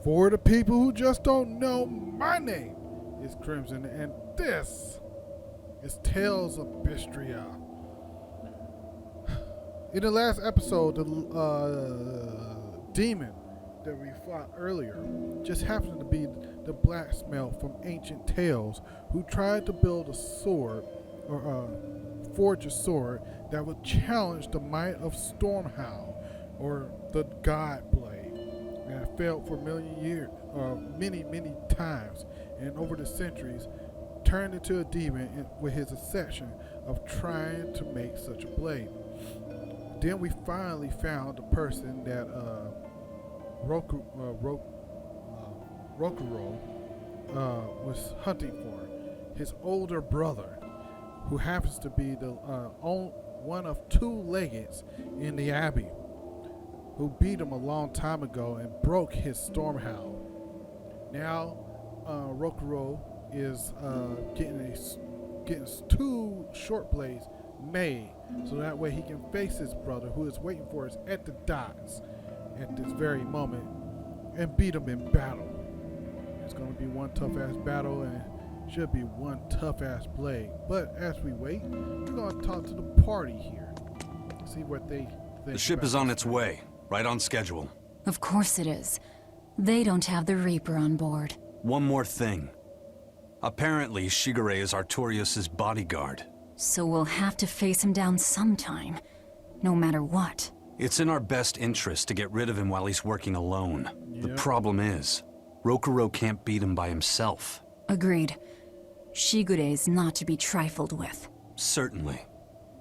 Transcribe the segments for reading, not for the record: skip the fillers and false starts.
For the people who just don't know, my name is Crimson, and this is Tales of Berseria. In the last episode, the demon that we fought earlier just happened to be the blacksmith from Ancient Tales who tried to build a sword, or forge a sword that would challenge the might of Stormhound, or the God Blade. And it failed for many times, and over the centuries turned into a demon with his obsession of trying to make such a blade. Then we finally found the person that Rokuro was hunting for, his older brother, who happens to be the one of two legates in the Abbey, who beat him a long time ago and broke his Stormhound. Now, Rokuro is getting two short blades made, so that way he can face his brother, who is waiting for us at the docks at this very moment, and beat him in battle. It's going to be one tough-ass battle, and it should be one tough-ass blade. But as we wait, we're going to talk to the party here, see what they think. The ship is on its way. Right on schedule. Of course it is. They don't have the Reaper on board. One more thing. Apparently, Shigure is Artorias' bodyguard. So we'll have to face him down sometime, no matter what. It's in our best interest to get rid of him while he's working alone. Yep. The problem is, Rokuro can't beat him by himself. Agreed. Shigure is not to be trifled with. Certainly.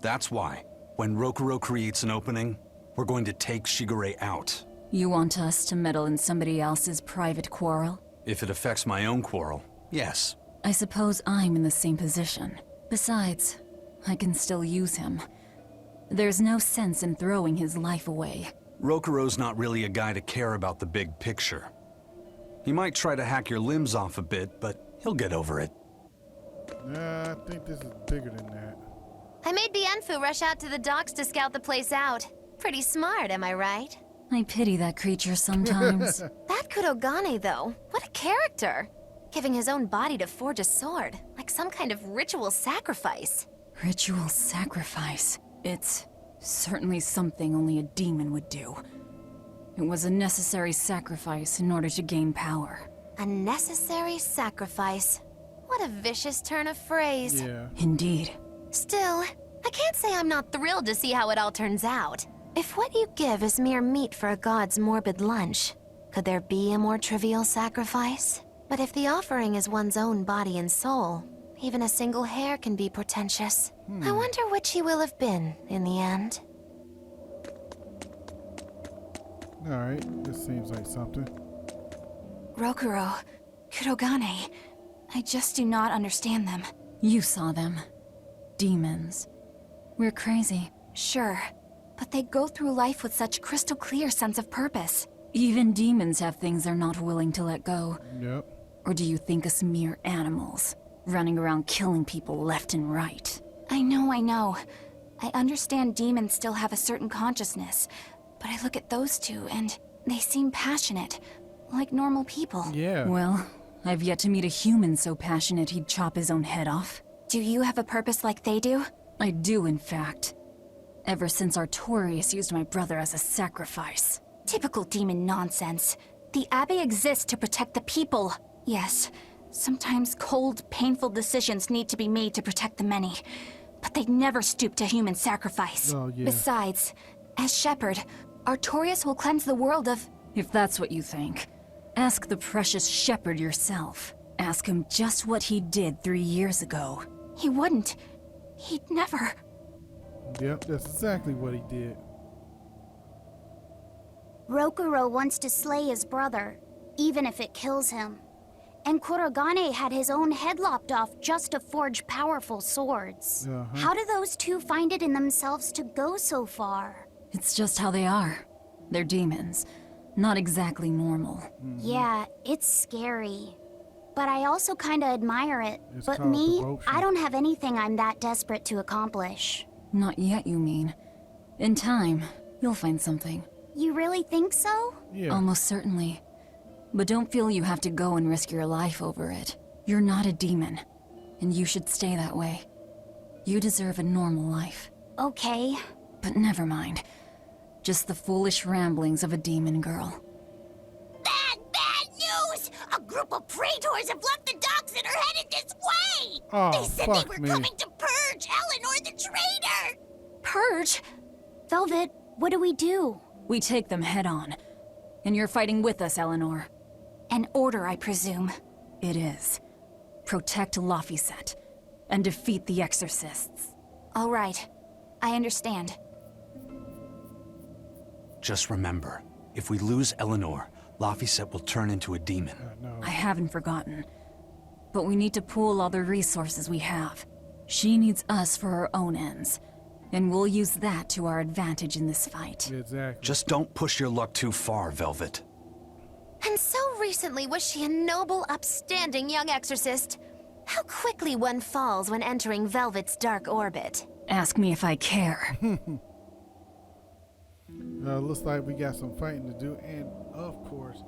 That's why, when Rokuro creates an opening, we're going to take Shigure out. You want us to meddle in somebody else's private quarrel? If it affects my own quarrel, yes. I suppose I'm in the same position. Besides, I can still use him. There's no sense in throwing his life away. Rokuro's not really a guy to care about the big picture. He might try to hack your limbs off a bit, but he'll get over it. Nah, I think this is bigger than that. I made Bienfu rush out to the docks to scout the place out. Pretty smart, am I right? I pity that creature sometimes. That Kurogane, though, what a character! Giving his own body to forge a sword, like some kind of ritual sacrifice. Ritual sacrifice. It's certainly something only a demon would do. It was a necessary sacrifice in order to gain power. A necessary sacrifice. What a vicious turn of phrase. Yeah. Indeed. Still, I can't say I'm not thrilled to see how it all turns out. If what you give is mere meat for a god's morbid lunch, could there be a more trivial sacrifice? But if the offering is one's own body and soul, even a single hair can be portentous. I wonder which he will have been in the end. Alright, this seems like something. Rokuro, Kurogane, I just do not understand them. You saw them. Demons. We're crazy. Sure, but they go through life with such crystal clear sense of purpose. Even demons have things they're not willing to let go. Yep. Or do you think us mere animals, running around killing people left and right? I know. I understand demons still have a certain consciousness, but I look at those two and they seem passionate, like normal people. Yeah. Well, I've yet to meet a human so passionate he'd chop his own head off. Do you have a purpose like they do? I do, in fact. Ever since Artorias used my brother as a sacrifice. Typical demon nonsense. The Abbey exists to protect the people. Yes, sometimes cold, painful decisions need to be made to protect the many, but they never stoop to human sacrifice. Oh, yeah. Besides, as shepherd, Artorias will cleanse the world of... If that's what you think, ask the precious shepherd yourself. Ask him just what he did 3 years ago. He wouldn't. He'd never... Yep, that's exactly what he did. Rokuro wants to slay his brother, even if it kills him. And Kurogane had his own head lopped off just to forge powerful swords. How do those two find it in themselves to go so far? It's just how they are. They're demons. Not exactly normal. Yeah, it's scary. But I also kinda admire it. It's But called me, devotion. I don't have anything I'm that desperate to accomplish. Not yet, you mean. In time, you'll find something. You really think so? Yeah. Almost certainly. But don't feel you have to go and risk your life over it. You're not a demon, and you should stay that way. You deserve a normal life. Okay. But never mind. Just the foolish ramblings of a demon girl. Bad news! A group of praetors have left the docks and are headed this way! Oh, They said fuck they were me. coming to purge Eleanor the traitor! Purge? Velvet, what do we do? We take them head on. And you're fighting with us, Eleanor. An order, I presume. It is. Protect Laphicet and defeat the exorcists. All right. I understand. Just remember, if we lose Eleanor, Laphicet will turn into a demon. No. I haven't forgotten. But we need to pool all the resources we have. She needs us for her own ends. And we'll use that to our advantage in this fight. Exactly. Just don't push your luck too far, Velvet. And so recently was she a noble, upstanding young exorcist. How quickly one falls when entering Velvet's dark orbit. Ask me if I care. Looks like we got some fighting to do, and of course,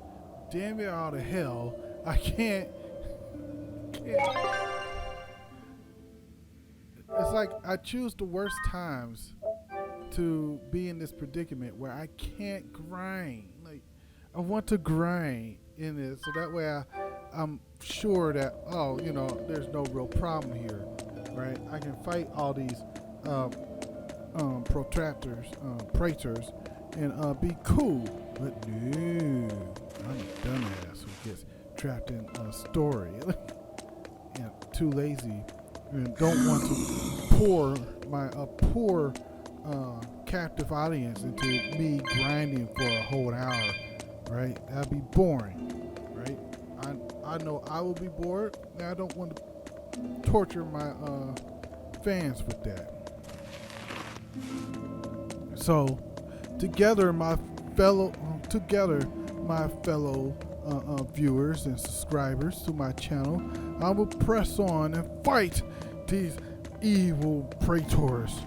damn it all to hell, I can't. It's like I choose the worst times to be in this predicament where I can't grind. Like, I want to grind in it, so that way I'm sure that, oh, you know, there's no real problem here, right? I can fight all these protractors, praetors, and be cool. But no, I'm a dumbass who gets trapped in a story. And too lazy and don't want to pour my poor captive audience into me grinding for a whole hour, right? That'd be boring, right? I know I will be bored, and I don't want to torture my fans with that. So, together, my fellow viewers and subscribers to my channel, I will press on and fight these evil praetors.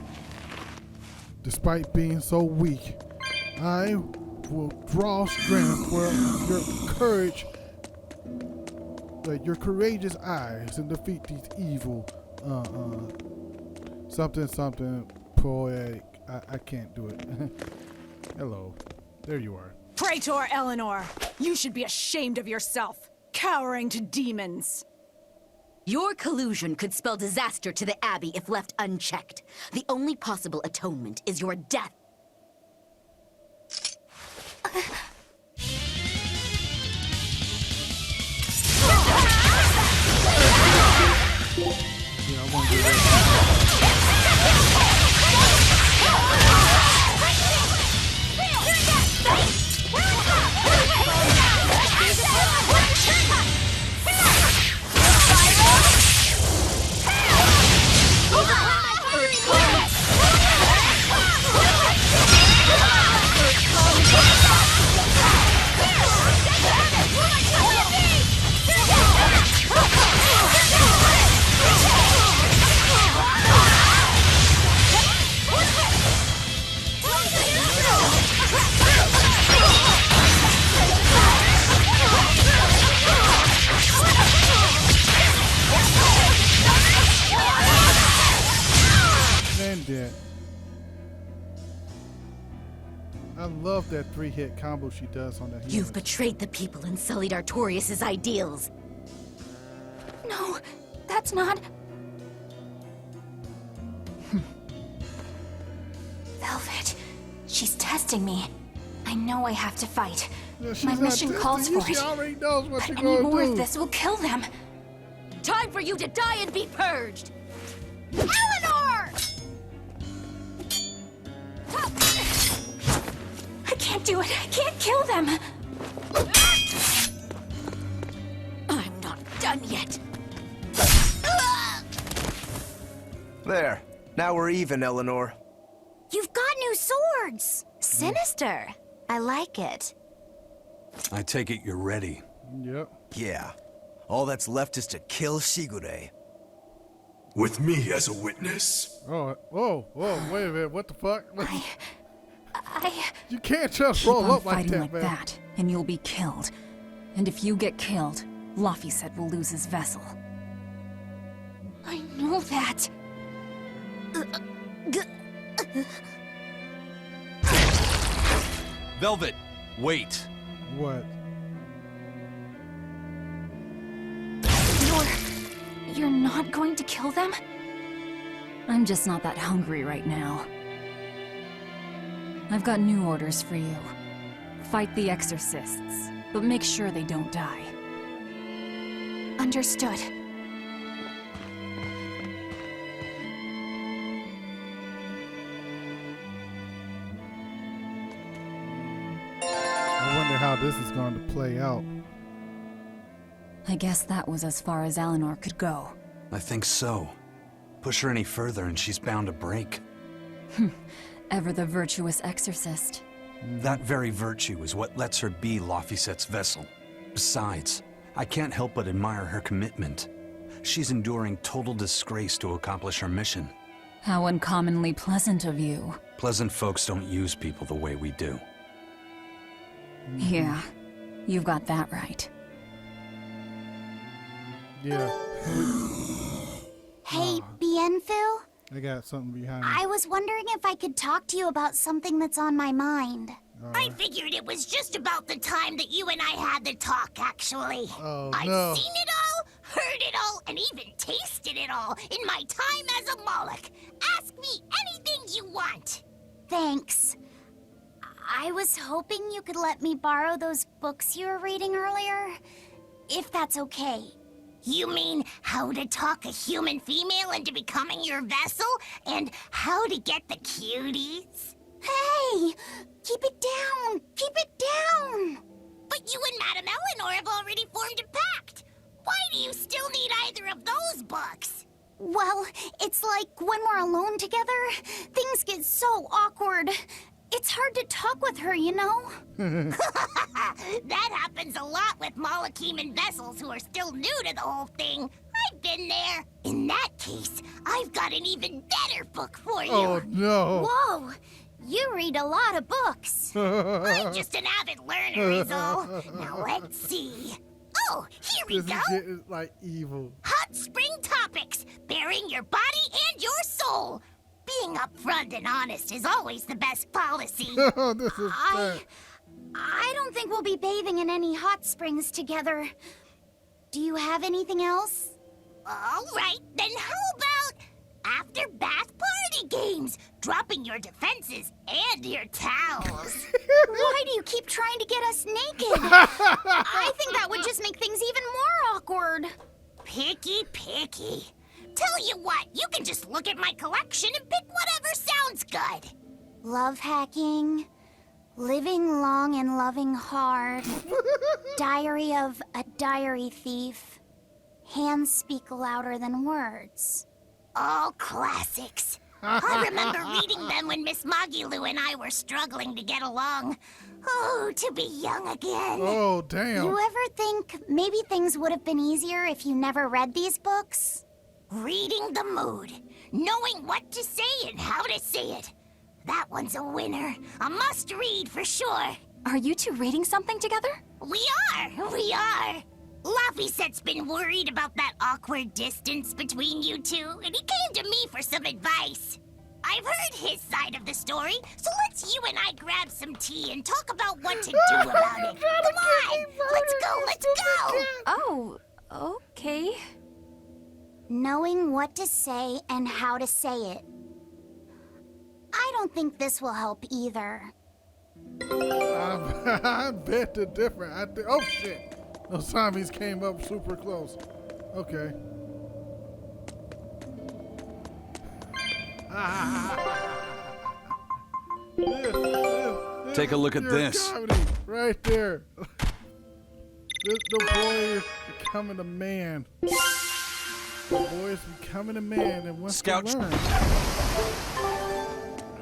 Despite being so weak, I will draw strength for your courage, like your courageous eyes, and defeat these evil something poetic. I can't do it. Hello. There you are. Praetor Eleanor, you should be ashamed of yourself, cowering to demons. Your collusion could spell disaster to the Abbey if left unchecked. The only possible atonement is your death. Yeah, I want to do that. I love that 3-hit combo she does on that. You've betrayed the people and sullied Artorias' ideals. No, that's not... Velvet, she's testing me. I know I have to fight. Yeah, she's My not mission calls testing for you. it. She already knows what But you're any going more to of do. this will kill them. Time for you to die and be purged! Eleanor! I can't do it. I can't kill them. I'm not done yet. There. Now we're even, Eleanor. You've got new swords! Sinister. I like it. I take it you're ready. Yep. Yeah. All that's left is to kill Shigure. With me as a witness? Oh, whoa, wait a minute. What the fuck? I... You can't just Keep roll on up like fighting that, like man. that, and you'll be killed. And if you get killed, Laphicet will lose his vessel. I know that. Velvet, wait. What? You're not going to kill them? I'm just not that hungry right now. I've got new orders for you. Fight the exorcists, but make sure they don't die. Understood. I wonder how this is going to play out. I guess that was as far as Eleanor could go. I think so. Push her any further and she's bound to break. Ever the virtuous exorcist. That very virtue is what lets her be Laphicet's vessel. Besides, I can't help but admire her commitment. She's enduring total disgrace to accomplish her mission. How uncommonly pleasant of you. Pleasant folks don't use people the way we do. Yeah, you've got that right. Yeah. Hey, Bien Phil? I got something behind me. I was wondering if I could talk to you about something that's on my mind. I figured it was just about the time that you and I had the talk, actually. Oh, I've no. seen it all, heard it all, and even tasted it all in my time as a Moloch. Ask me anything you want. Thanks. I was hoping you could let me borrow those books you were reading earlier, if that's okay. You mean how to talk a human female into becoming your vessel, and how to get the cuties? Hey! Keep it down! Keep it down! But you and Madame Eleanor have already formed a pact. Why do you still need either of those books? Well, it's like when we're alone together, things get so awkward. It's hard to talk with her, you know? That happens a lot with Molocheman vessels who are still new to the whole thing. I've been there. In that case, I've got an even better book for you. Oh, no. Whoa! You read a lot of books. I'm just an avid learner, is all. Now let's see. Oh, here we This go. is getting, like, evil. Hot spring topics, bearing your body and your soul. Being upfront and honest is always the best policy. Oh, this is bad. I don't think we'll be bathing in any hot springs together. Do you have anything else? All right, then how about after bath party games, dropping your defenses and your towels? Why do you keep trying to get us naked? I think that would just make things even more awkward. Picky. Tell you what, you can just look at my collection and pick whatever sounds good. Love hacking, living long and loving hard, diary of a diary thief, hands speak louder than words. All classics. I remember reading them when Miss Magilu and I were struggling to get along. Oh, to be young again. Oh, damn. You ever think maybe things would have been easier if you never read these books? Reading the mood, knowing what to say and how to say it. That one's a winner. A must-read for sure. Are you two reading something together? We are. Laphicet's been worried about that awkward distance between you two, and he came to me for some advice. I've heard his side of the story, so let's you and I grab some tea and talk about what to do about it. Come on, let's go. Oh, okay. Knowing what to say and how to say it. I don't think this will help either. I bet the different. Oh, shit. Those zombies came up super close. Okay. Take a look at this. Comedy right there. The boy is becoming a man. The boy is becoming a man and wants Scout. to learn.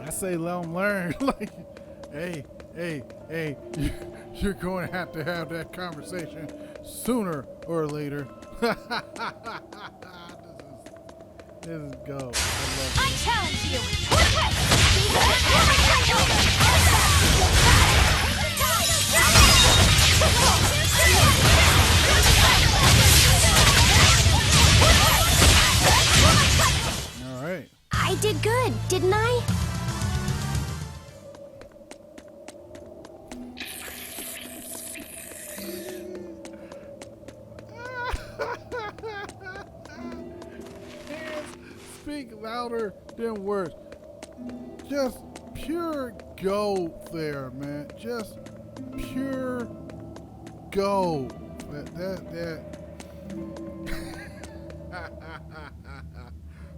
I say let him learn. Like, hey, you're going to have that conversation sooner or later. This is go. I challenge you! speak louder than words. Just pure gold there, man. Just pure gold. That.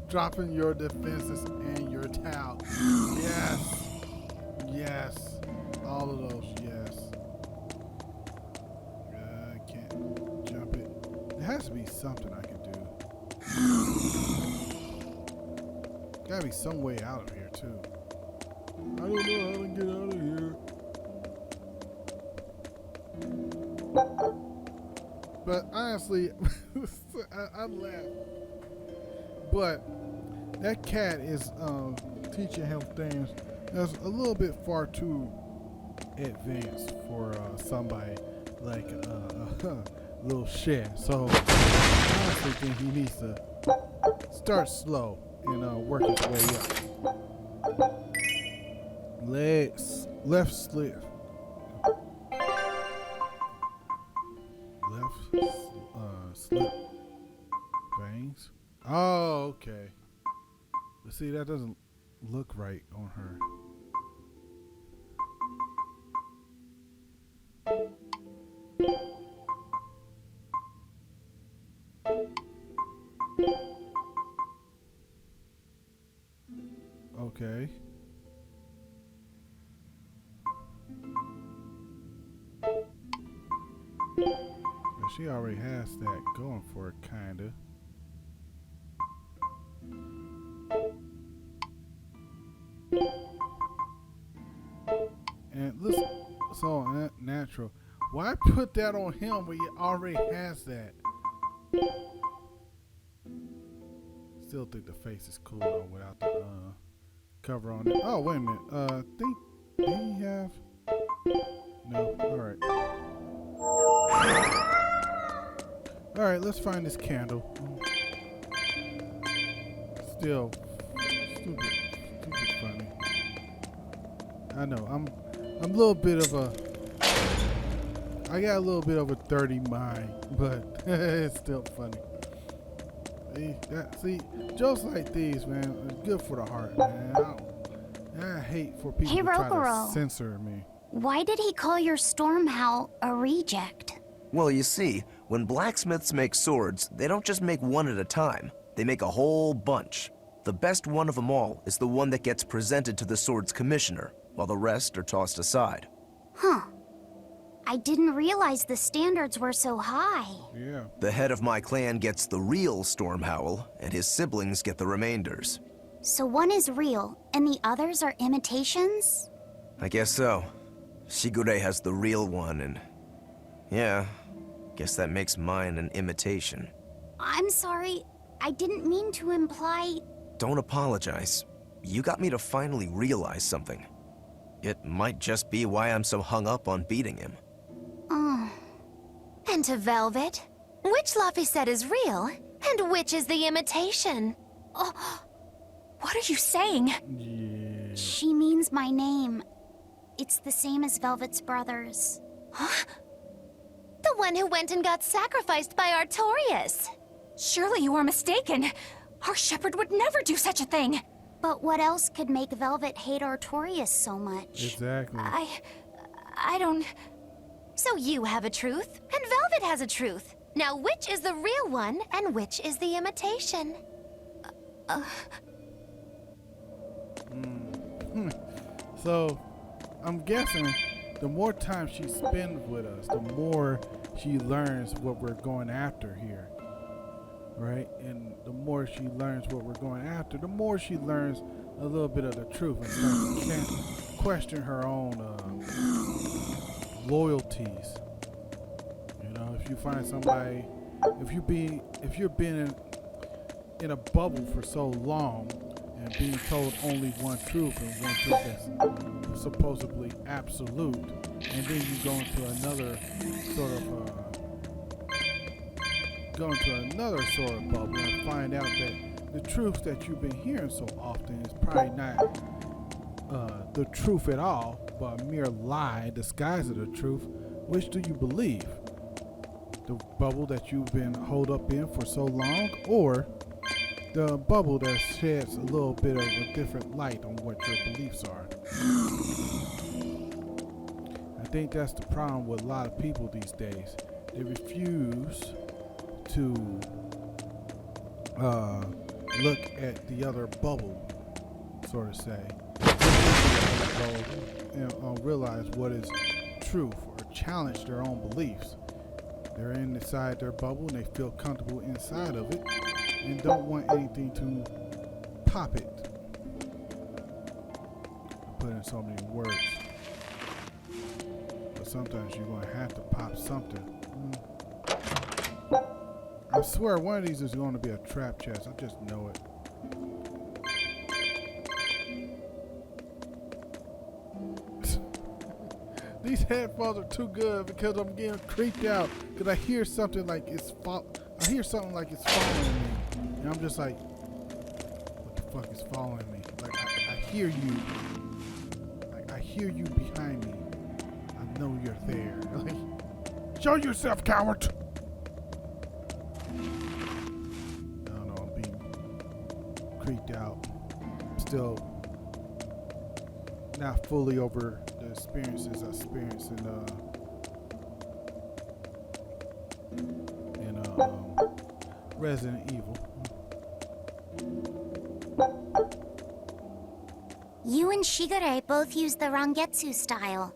Dropping your defenses and your towel. Yes. All of those, yes. I can't jump it. There has to be something I can do. Gotta be some way out of here, too. I don't know how to get out of here. But honestly, I laugh. But that cat is teaching him things that's a little bit far too advanced for somebody like little shit. So I honestly think he needs to start slow and work his way up. Legs, left slip. Slip veins. Oh, okay. But see, that doesn't look right on her. Okay. She already has that going for it, kinda. And it looks so natural. Why put that on him when he already has that? Still think the face is cool though without the cover on it. Oh, wait a minute. Did he have? No. All right. All right, let's find this candle. Still stupid funny. I know. I'm a little bit of a. I got a little bit of a dirty mind, but it's still funny. See, jokes like these, man, are good for the heart, man. I hate for people to try to censor me. Why did he call your storm howl a reject? Well, you see, when blacksmiths make swords, they don't just make one at a time. They make a whole bunch. The best one of them all is the one that gets presented to the sword's commissioner, while the rest are tossed aside. Huh. I didn't realize the standards were so high. Yeah. The head of my clan gets the real storm howl, and his siblings get the remainders. So one is real, and the others are imitations? I guess so. Shigure has the real one, and... yeah, guess that makes mine an imitation. I'm sorry, I didn't mean to imply... Don't apologize. You got me to finally realize something. It might just be why I'm so hung up on beating him. Oh. And to Velvet, which Laphicet is real, and which is the imitation? Oh, what are you saying? Yeah. She means my name. It's the same as Velvet's brothers. Huh? The one who went and got sacrificed by Artorias. Surely you are mistaken. Our shepherd would never do such a thing. But what else could make Velvet hate Artorias so much? Exactly. I don't... So you have a truth, and Velvet has a truth. Now which is the real one, and which is the imitation? So, I'm guessing the more time she spends with us, the more she learns what we're going after here. Right? And the more she learns what we're going after, the more she learns a little bit of the truth and starts to question her own loyalties. You know, if you find somebody, if you've been in a bubble for so long and being told only one truth and one truth that's supposedly absolute, and then you go into another sort of bubble and find out that the truth that you've been hearing so often is probably not the truth at all, but a mere lie disguised as the truth. Which do you believe? The bubble that you've been holed up in for so long, or the bubble that sheds a little bit of a different light on what your beliefs are. I think that's the problem with a lot of people these days. They refuse to look at the other bubble, so to say, and realize what is truth or challenge their own beliefs. They're inside their bubble and they feel comfortable inside of it and don't want anything to pop it. I put in so many words. But sometimes you're going to have to pop something. I swear one of these is going to be a trap chest. I just know it. These headphones are too good because I'm getting creeped out because I hear something like it's following me, and I'm just like, what the fuck is following me? Like I hear you, like I hear you behind me. I know you're there. Like, show yourself, coward! I don't know. I'm being creeped out. Still not fully over the experiences I experienced in Resident Evil. You and Shigure both use the Rangetsu style.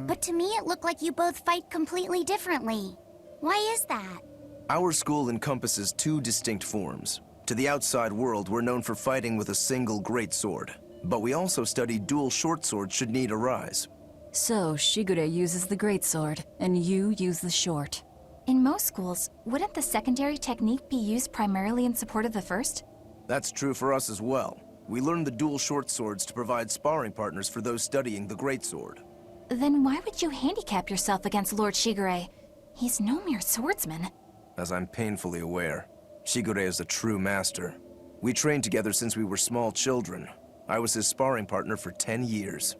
But to me it looked like you both fight completely differently. Why is that? Our school encompasses two distinct forms. To the outside world, we're known for fighting with a single greatsword. But we also study dual short swords should need arise. So, Shigure uses the greatsword, and you use the short. In most schools, wouldn't the secondary technique be used primarily in support of the first? That's true for us as well. We learn the dual short swords to provide sparring partners for those studying the greatsword. Then why would you handicap yourself against Lord Shigure? He's no mere swordsman. As I'm painfully aware, Shigure is a true master. We trained together since we were small children. I was his sparring partner for 10 years.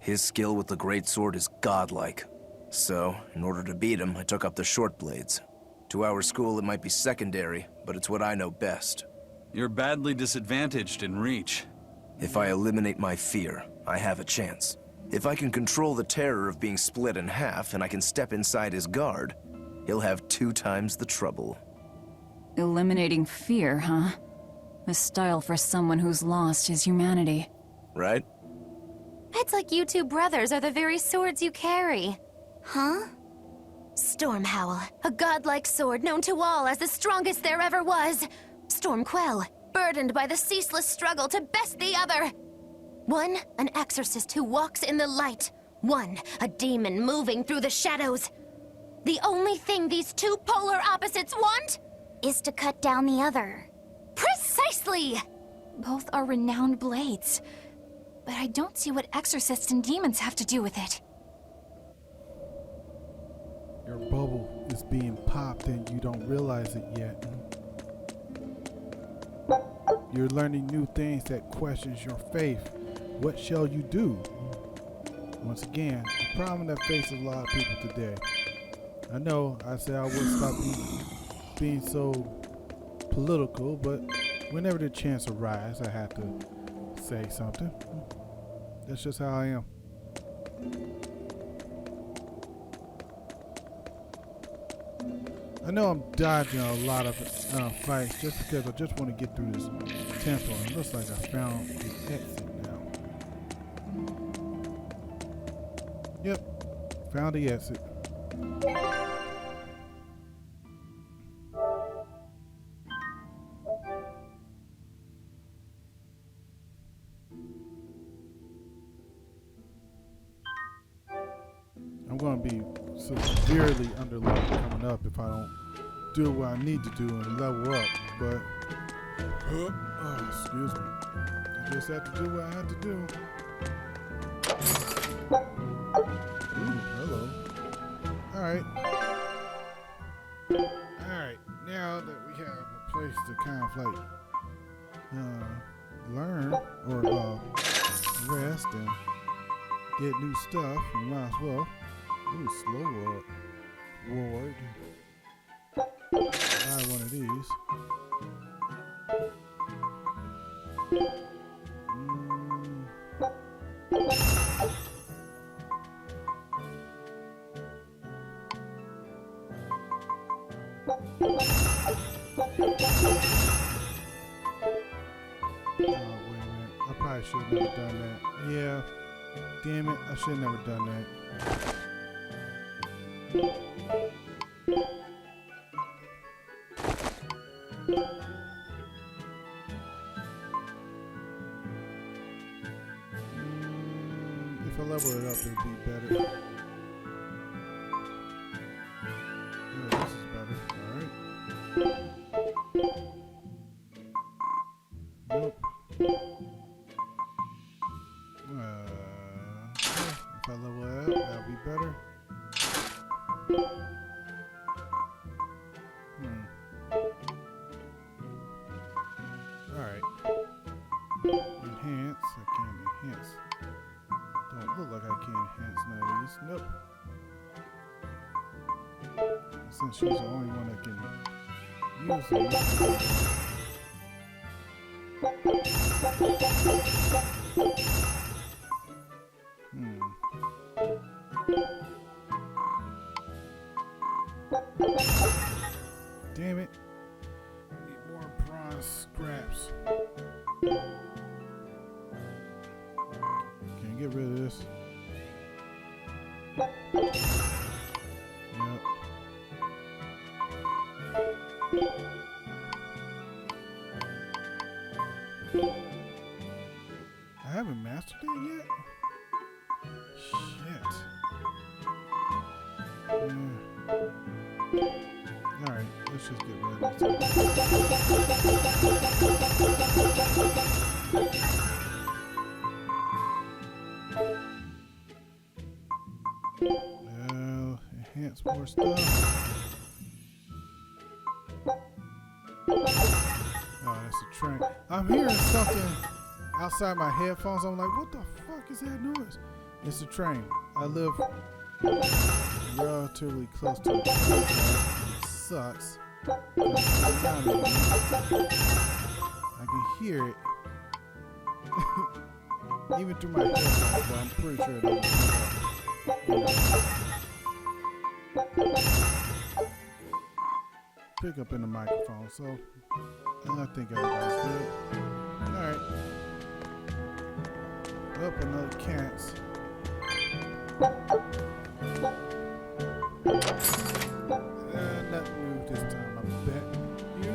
His skill with the greatsword is godlike. So, in order to beat him, I took up the short blades. To our school, it might be secondary, but it's what I know best. You're badly disadvantaged in reach. If I eliminate my fear, I have a chance. If I can control the terror of being split in half and I can step inside his guard, he'll have 2 times the trouble. Eliminating fear, huh? A style for someone who's lost his humanity. Right? It's like you two brothers are the very swords you carry. Huh? Stormhowl, a godlike sword known to all as the strongest there ever was. Stormquell, burdened by the ceaseless struggle to best the other. One, an exorcist who walks in the light. One, a demon moving through the shadows. The only thing these two polar opposites want Is to cut down the other. Precisely! Both are renowned blades. But I don't see what exorcists and demons have to do with it. Your bubble is being popped and you don't realize it yet. You're learning new things that questions your faith. What shall you do? Once again, the problem that faces a lot of people today. I know I said I would stop being so political, but whenever the chance arises, I have to say something. That's just how I am. I know I'm dodging a lot of fights just because I just want to get through this temple. It looks like I found the exit now. Yep, found the exit. I'm going to be severely underleveled coming up if I don't do what I need to do and level up, but excuse me, I just have to do what I have to do. Ooh, hello. Alright, now that we have a place to kind of like learn or rest and get new stuff, we might as well. Ooh, slow ward. Buy one of these. wait a minute. I probably should have never done that. Yeah. Damn it. I should have never done that. If I level it up, it'd be better. Yeah, this is better. Alright. Nope. If I level it up, that'll be better. Alright. Enhance. I can't enhance. Don't look like I can enhance none of these. Nope. Since she's the only one that can use these. Damn it. Need more bronze scraps. Can't get rid of this. Yep. I haven't mastered it yet? Shit. Yeah. Alright, let's just get rid of this. Enhance more stuff. Oh, that's a train. I'm hearing something outside my headphones. I'm like, what the fuck is that noise? It's a train. I live relatively close to a train. It sucks. I can hear it. Even through my headphones, but I'm pretty sure it doesn't pick up in the microphone, so I think everybody's good. Alright. Up another cats. Nothing new this time, I bet. You?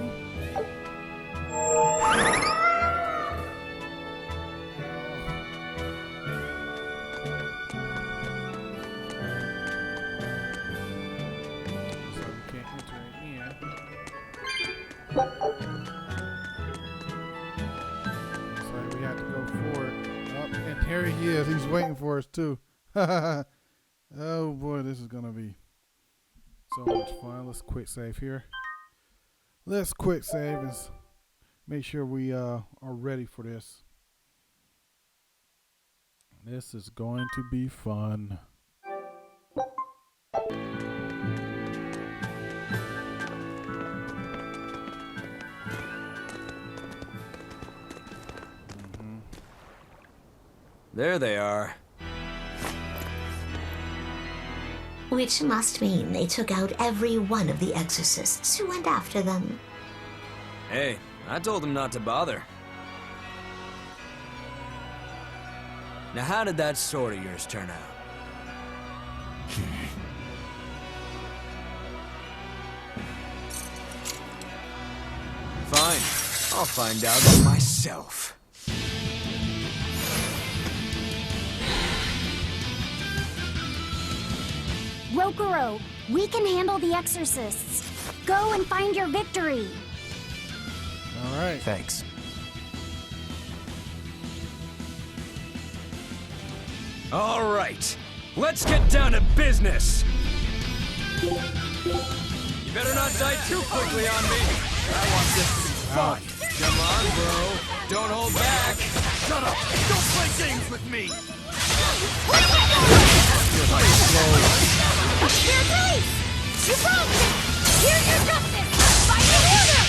So we can't enter it in. So we have to go forward. Oh, and here he is. He's waiting for us too. Oh boy, this is gonna be so much fun. Let's quick save here. Let's quick save and make sure we are ready for this. This is going to be fun. There they are. Which must mean they took out every one of the exorcists who went after them. Hey, I told them not to bother. Now how did that sword of yours turn out? Fine, I'll find out myself. Rokuro, we can handle the exorcists. Go and find your victory. All right. Thanks. All right, let's get down to business. You better not die too quickly on me. I want this to be fun. Come on, bro. Don't hold back. Shut up. Don't play games with me. Your place! You broke it! Here's your justice! Final order!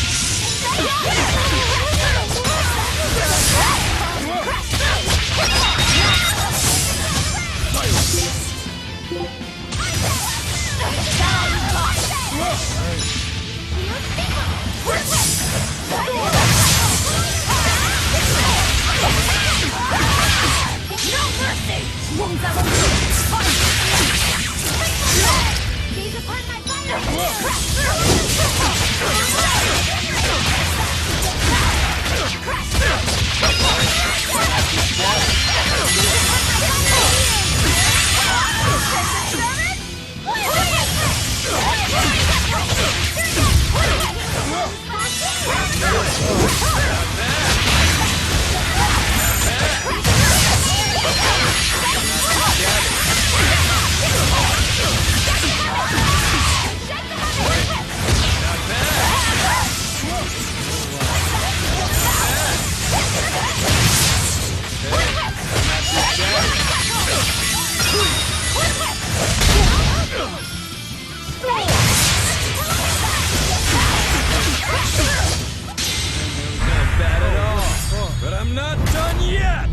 But I'm not done yet!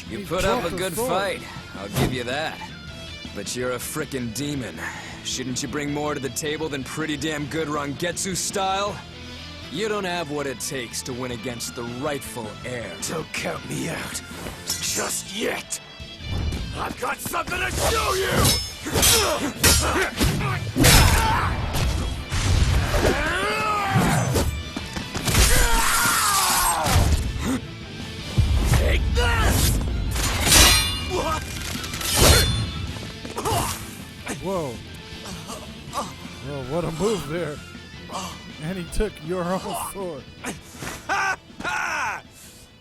You put up a good fight, I'll give you that. But you're a frickin' demon. Shouldn't you bring more to the table than pretty damn good Rangetsu style? You don't have what it takes to win against the rightful heir. Don't count me out. Just yet. I've got something to show you! Take this! Whoa. Whoa, what a move there. And he took your own sword.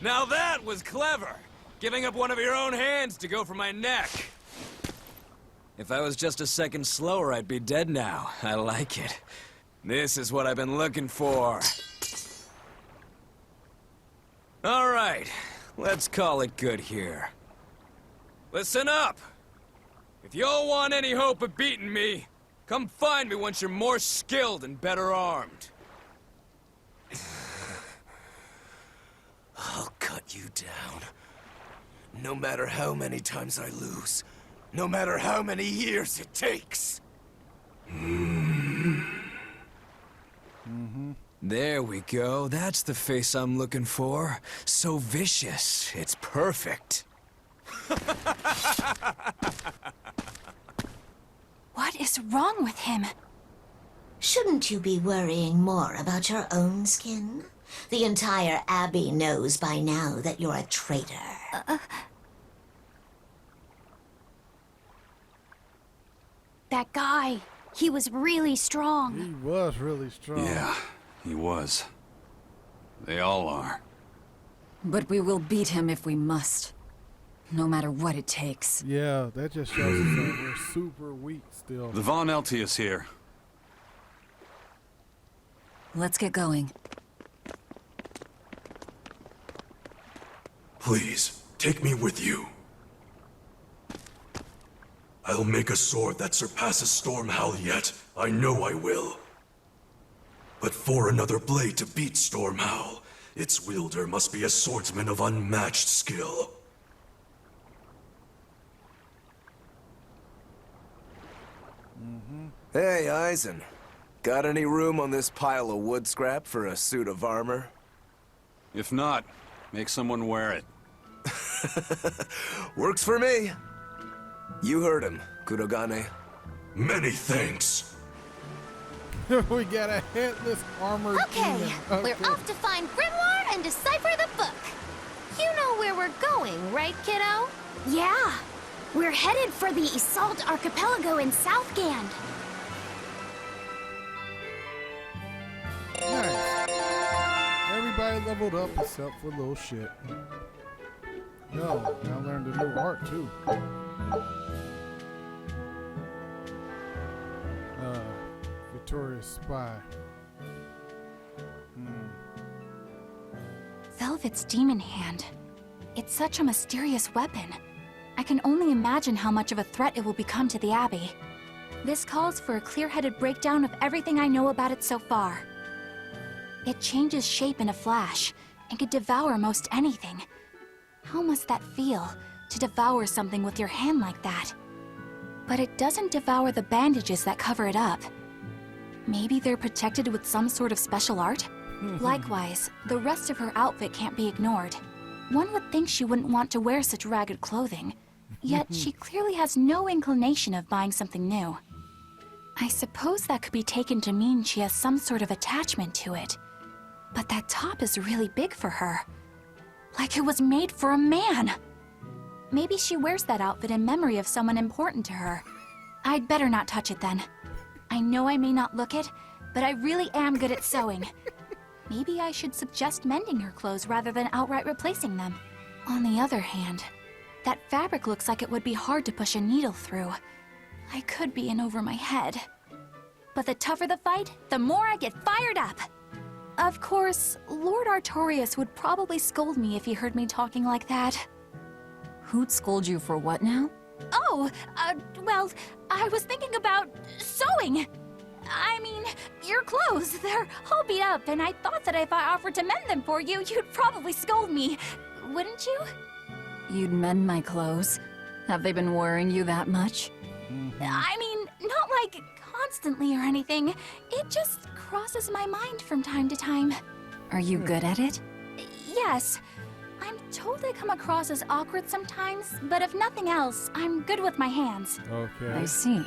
Now that was clever! Giving up one of your own hands to go for my neck. If I was just a second slower, I'd be dead now. I like it. This is what I've been looking for. All right, let's call it good here. Listen up! If y'all want any hope of beating me, come find me once you're more skilled and better armed. I'll cut you down. No matter how many times I lose. No matter how many years it takes. There we go. That's the face I'm looking for. So vicious. It's perfect. What is wrong with him? Shouldn't you be worrying more about your own skin? The entire Abbey knows by now that you're a traitor. That guy, he was really strong. He was really strong. Yeah, he was. They all are. But we will beat him if we must. No matter what it takes. Yeah, that just shows us that we're super weak still. The Von Eltius here. Let's get going. Please, take me with you. I'll make a sword that surpasses Stormhowl yet. I know I will. But for another blade to beat Stormhowl, its wielder must be a swordsman of unmatched skill. Hey, Eisen. Got any room on this pile of wood scrap for a suit of armor? If not, make someone wear it. Works for me. You heard him, Kurogane. Many thanks. We got a headless armored Okay, demon. we're off to find Grimoire and decipher the book. You know where we're going, right, kiddo? Yeah, we're headed for the Assault Archipelago in Southgand. Nice. Everybody leveled up except for little shit. No, I learned a new art too. Victorious Spy. Velvet's demon hand. It's such a mysterious weapon. I can only imagine how much of a threat it will become to the Abbey. This calls for a clear-headed breakdown of everything I know about it so far. It changes shape in a flash, and could devour most anything. How must that feel, to devour something with your hand like that? But it doesn't devour the bandages that cover it up. Maybe they're protected with some sort of special art? Likewise, the rest of her outfit can't be ignored. One would think she wouldn't want to wear such ragged clothing. Yet she clearly has no inclination of buying something new. I suppose that could be taken to mean she has some sort of attachment to it. But that top is really big for her. Like it was made for a man. Maybe she wears that outfit in memory of someone important to her. I'd better not touch it then. I know I may not look it, but I really am good at sewing. Maybe I should suggest mending her clothes rather than outright replacing them. On the other hand, that fabric looks like it would be hard to push a needle through. I could be in over my head. But the tougher the fight, the more I get fired up. Of course, Lord Artorius would probably scold me if he heard me talking like that. Who'd scold you for what now? Oh, well, I was thinking about sewing. I mean, your clothes, they're all beat up, and I thought that if I offered to mend them for you, you'd probably scold me. Wouldn't you? You'd mend my clothes? Have they been worrying you that much? I mean, not like constantly or anything. It just crosses my mind from time to time. Are you good at it? Yes. I'm told I come across as awkward sometimes, but if nothing else, I'm good with my hands. Okay. I see.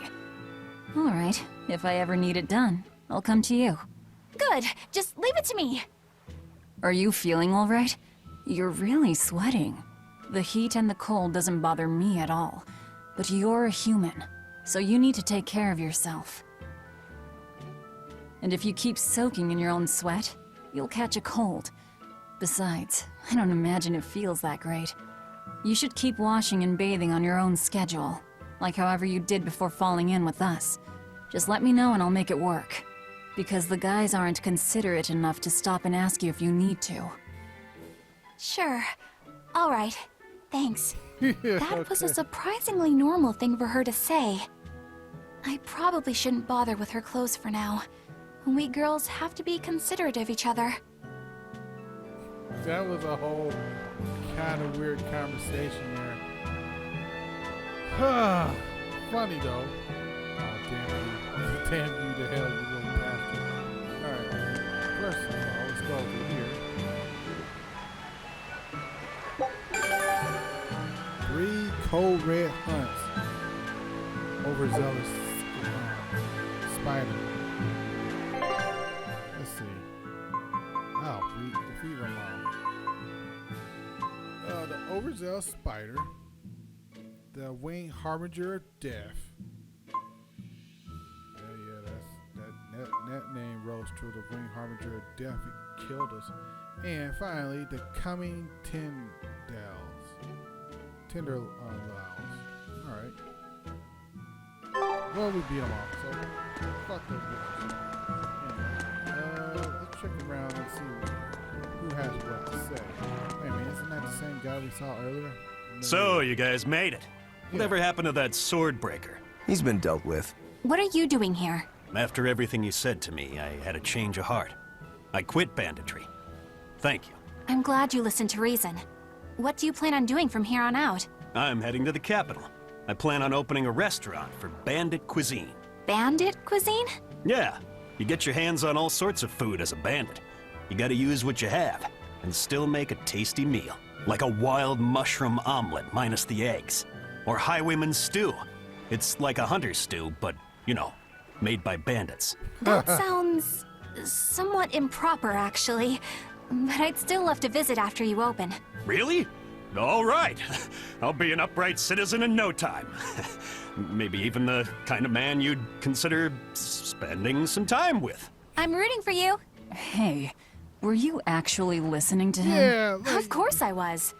All right. If I ever need it done, I'll come to you. Good. Just leave it to me. Are you feeling all right? You're really sweating. The heat and the cold doesn't bother me at all. But you're a human, so you need to take care of yourself. And if you keep soaking in your own sweat, you'll catch a cold. Besides, I don't imagine it feels that great. You should keep washing and bathing on your own schedule, like however you did before falling in with us. Just let me know and I'll make it work. Because the guys aren't considerate enough to stop and ask you if you need to. Sure. All right. Thanks. That was a Okay. surprisingly normal thing for her to say. I probably shouldn't bother with her clothes for now. We girls have to be considerate of each other. That was a whole kind of weird conversation there. Funny though. Oh, damn you. Damn you to hell, you little bastard. Alright. First of all, let's go over here. 3 cold red hunts. Overzealous spider. Let's see. Oh, we defeat them all. The overzealous spider. The winged harbinger of death. That name rose to the winged harbinger of death. It killed us. And finally, the coming Tenderlows. Alright. Well, we beat them all, so fuck those bitches. Anyway, let's check around and see who has what to say. Wait a minute, isn't that the same guy we saw earlier? So, you guys made it. Whatever happened to that sword breaker? He's been dealt with. What are you doing here? After everything you said to me, I had a change of heart. I quit banditry. Thank you. I'm glad you listened to reason. What do you plan on doing from here on out? I'm heading to the capital. I plan on opening a restaurant for bandit cuisine. Bandit cuisine? Yeah, you get your hands on all sorts of food as a bandit. You gotta use what you have, and still make a tasty meal. Like a wild mushroom omelet minus the eggs. Or highwayman stew. It's like a hunter's stew, but, you know, made by bandits. That sounds somewhat improper, actually. But I'd still love to visit after you open. Really? All right. I'll be an upright citizen in no time. Maybe even the kind of man you'd consider spending some time with. I'm rooting for you. Hey, were you actually listening to him? Yeah. Of course I was.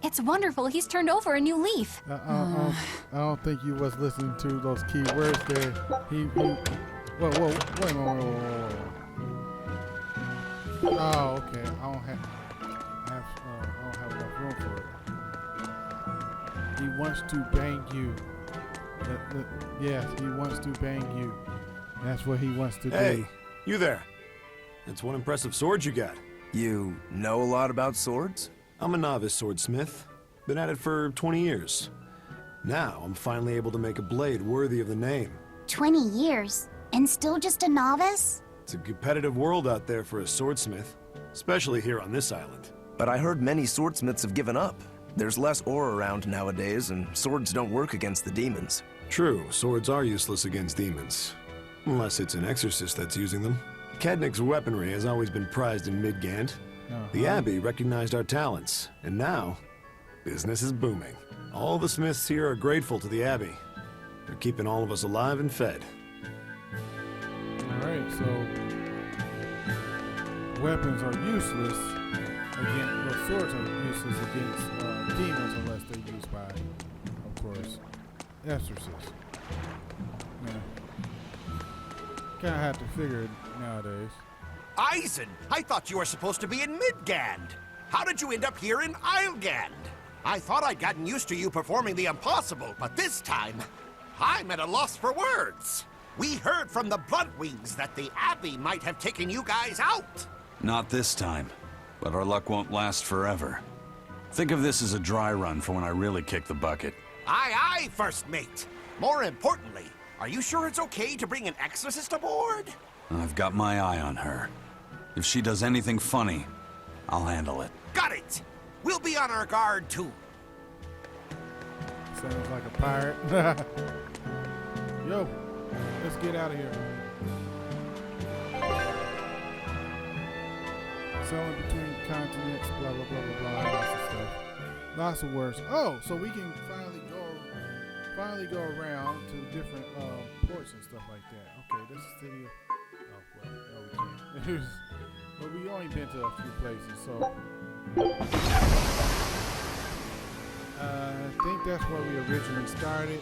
It's wonderful he's turned over a new leaf. I don't think you was listening to those key words there. Whoa, wait a moment. Oh, okay. I don't have enough room for it. He wants to bang you. Yes, he wants to bang you. That's what he wants to do. Hey, you there. That's one impressive sword you got. You know a lot about swords? I'm a novice swordsmith. Been at it for 20 years. Now, I'm finally able to make a blade worthy of the name. 20 years, and still just a novice? It's a competitive world out there for a swordsmith, especially here on this island. But I heard many swordsmiths have given up. There's less ore around nowadays, and swords don't work against the demons. True, swords are useless against demons. Unless it's an exorcist that's using them. Kadnik's weaponry has always been prized in Midgand. The Abbey recognized our talents, and now, business is booming. All the smiths here are grateful to the Abbey. They're keeping all of us alive and fed. Alright, so weapons are useless against, well, swords are useless against demons unless they're used by, of course, exorcists. Yeah. Kinda have to figure it nowadays. Eisen, I thought you were supposed to be in Midgand. How did you end up here in Islegand? I thought I'd gotten used to you performing the impossible, but this time, I'm at a loss for words. We heard from the Bloodwings that the Abbey might have taken you guys out. Not this time, but our luck won't last forever. Think of this as a dry run for when I really kick the bucket. Aye, aye, First Mate. More importantly, are you sure it's okay to bring an exorcist aboard? I've got my eye on her. If she does anything funny, I'll handle it. Got it! We'll be on our guard, too. Sounds like a pirate. Yo, let's get out of here. Selling between continents, blah, blah, blah, blah, blah, lots of stuff. Lots of words. Oh, so we can finally go around to different ports and stuff like that. Okay, this is city of... Oh, well, no, we can't. But we only been to a few places, so... I think that's where we originally started.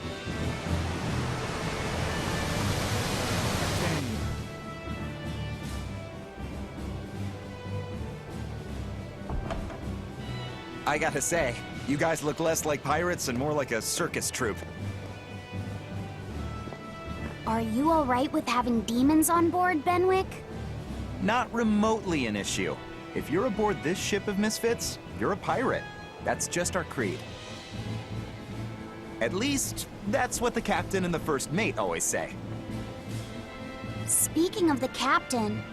I gotta say, you guys look less like pirates and more like a circus troupe. Are you alright with having demons on board, Benwick? Not remotely an issue. If you're aboard this ship of misfits, you're a pirate. That's just our creed. At least, that's what the captain and the first mate always say. Speaking of the captain,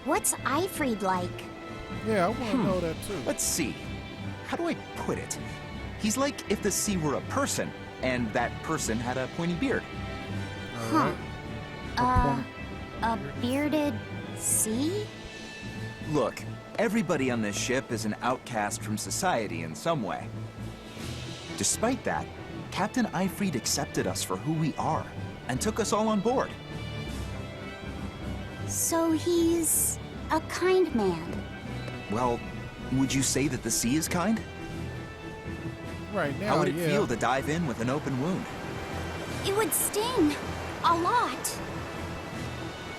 what's Eifried like? Yeah, I want to know that too. Let's see. How do I put it? He's like if the sea were a person, and that person had a pointy beard. Huh. A bearded sea? Look, everybody on this ship is an outcast from society in some way. Despite that, Captain Eifried accepted us for who we are, and took us all on board. So he's a kind man. Well, would you say that the sea is kind? Right now, How would it yeah. feel to dive in with an open wound? It would sting. A lot.